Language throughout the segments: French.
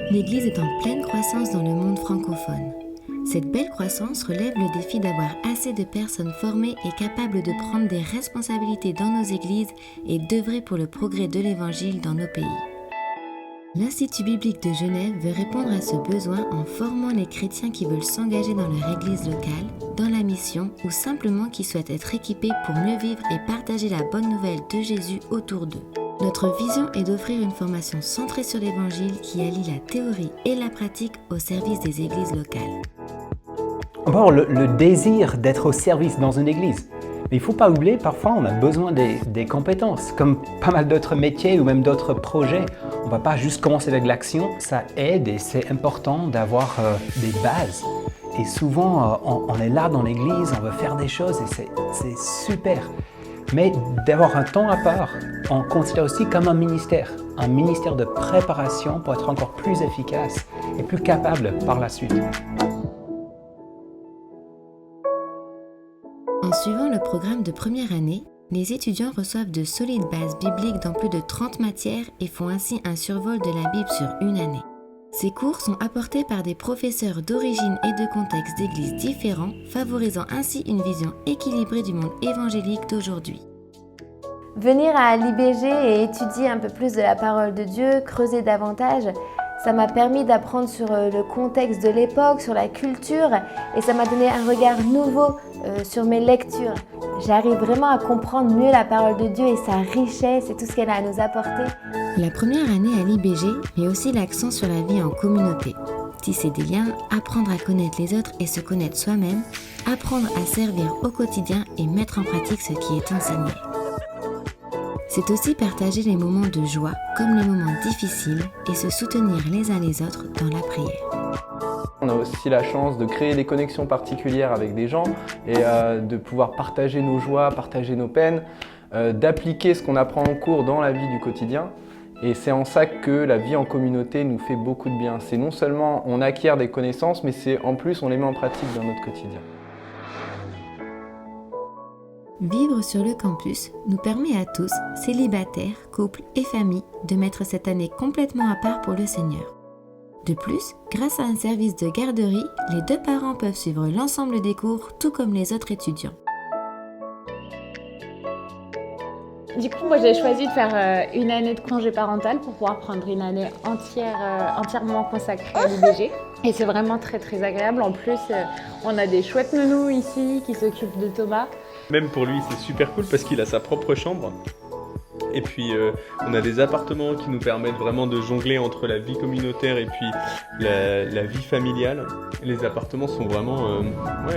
L'Église est en pleine croissance dans le monde francophone. Cette belle croissance relève le défi d'avoir assez de personnes formées et capables de prendre des responsabilités dans nos églises et d'œuvrer pour le progrès de l'Évangile dans nos pays. L'Institut biblique de Genève veut répondre à ce besoin en formant les chrétiens qui veulent s'engager dans leur église locale, dans la mission ou simplement qui souhaitent être équipés pour mieux vivre et partager la bonne nouvelle de Jésus autour d'eux. Notre vision est d'offrir une formation centrée sur l'Évangile qui allie la théorie et la pratique au service des églises locales. Bon, le désir d'être au service dans une église. Mais il ne faut pas oublier, parfois on a besoin des compétences, comme pas mal d'autres métiers ou même d'autres projets. On ne va pas juste commencer avec l'action, ça aide et c'est important d'avoir des bases. Et souvent, on est là dans l'église, on veut faire des choses et c'est super. Mais d'avoir un temps à part, on considère aussi comme un ministère de préparation pour être encore plus efficace et plus capable par la suite. En suivant le programme de première année, les étudiants reçoivent de solides bases bibliques dans plus de 30 matières et font ainsi un survol de la Bible sur une année. Ces cours sont apportés par des professeurs d'origine et de contextes d'églises différents, favorisant ainsi une vision équilibrée du monde évangélique d'aujourd'hui. Venir à l'IBG et étudier un peu plus de la parole de Dieu, creuser davantage, ça m'a permis d'apprendre sur le contexte de l'époque, sur la culture, et ça m'a donné un regard nouveau sur mes lectures. J'arrive vraiment à comprendre mieux la parole de Dieu et sa richesse et tout ce qu'elle a à nous apporter. La première année à l'IBG met aussi l'accent sur la vie en communauté. Tisser des liens, apprendre à connaître les autres et se connaître soi-même, apprendre à servir au quotidien et mettre en pratique ce qui est enseigné. C'est aussi partager les moments de joie comme les moments difficiles et se soutenir les uns les autres dans la prière. On a aussi la chance de créer des connexions particulières avec des gens et de pouvoir partager nos joies, partager nos peines, d'appliquer ce qu'on apprend en cours dans la vie du quotidien. Et c'est en ça que la vie en communauté nous fait beaucoup de bien. C'est non seulement on acquiert des connaissances, mais c'est en plus on les met en pratique dans notre quotidien. Vivre sur le campus nous permet à tous, célibataires, couples et familles, de mettre cette année complètement à part pour le Seigneur. De plus, grâce à un service de garderie, les deux parents peuvent suivre l'ensemble des cours, tout comme les autres étudiants. Du coup, moi j'ai choisi de faire une année de congé parental pour pouvoir prendre une année entièrement consacrée à l'IBG. Et c'est vraiment très très agréable. En plus, on a des chouettes nounous ici qui s'occupent de Thomas. Même pour lui, c'est super cool parce qu'il a sa propre chambre. Et puis, on a des appartements qui nous permettent vraiment de jongler entre la vie communautaire et puis la vie familiale. Les appartements sont vraiment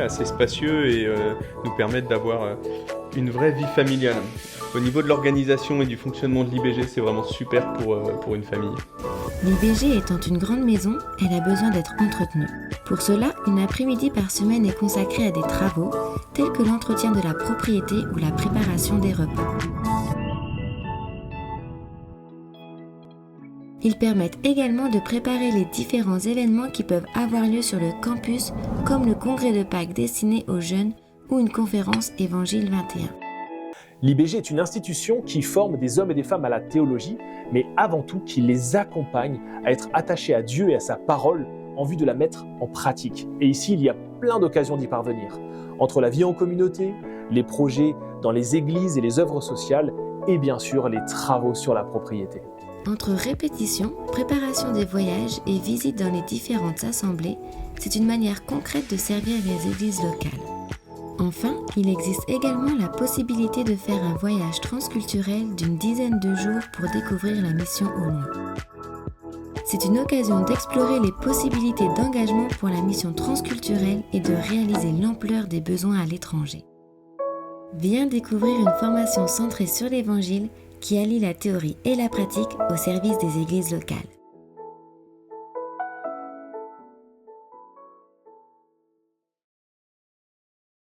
assez spacieux et nous permettent d'avoir une vraie vie familiale. Au niveau de l'organisation et du fonctionnement de l'IBG, c'est vraiment super pour une famille. L'IBG étant une grande maison, elle a besoin d'être entretenue. Pour cela, une après-midi par semaine est consacrée à des travaux, tels que l'entretien de la propriété ou la préparation des repas. Ils permettent également de préparer les différents événements qui peuvent avoir lieu sur le campus, comme le congrès de Pâques destiné aux jeunes ou une conférence Évangile 21. L'IBG est une institution qui forme des hommes et des femmes à la théologie, mais avant tout qui les accompagne à être attachés à Dieu et à sa parole en vue de la mettre en pratique. Et ici, il y a plein d'occasions d'y parvenir. Entre la vie en communauté, les projets dans les églises et les œuvres sociales, et bien sûr les travaux sur la propriété. Entre répétition, préparation des voyages et visites dans les différentes assemblées, c'est une manière concrète de servir les églises locales. Enfin, il existe également la possibilité de faire un voyage transculturel d'une dizaine de jours pour découvrir la mission au loin. C'est une occasion d'explorer les possibilités d'engagement pour la mission transculturelle et de réaliser l'ampleur des besoins à l'étranger. Viens découvrir une formation centrée sur l'Évangile qui allie la théorie et la pratique au service des églises locales.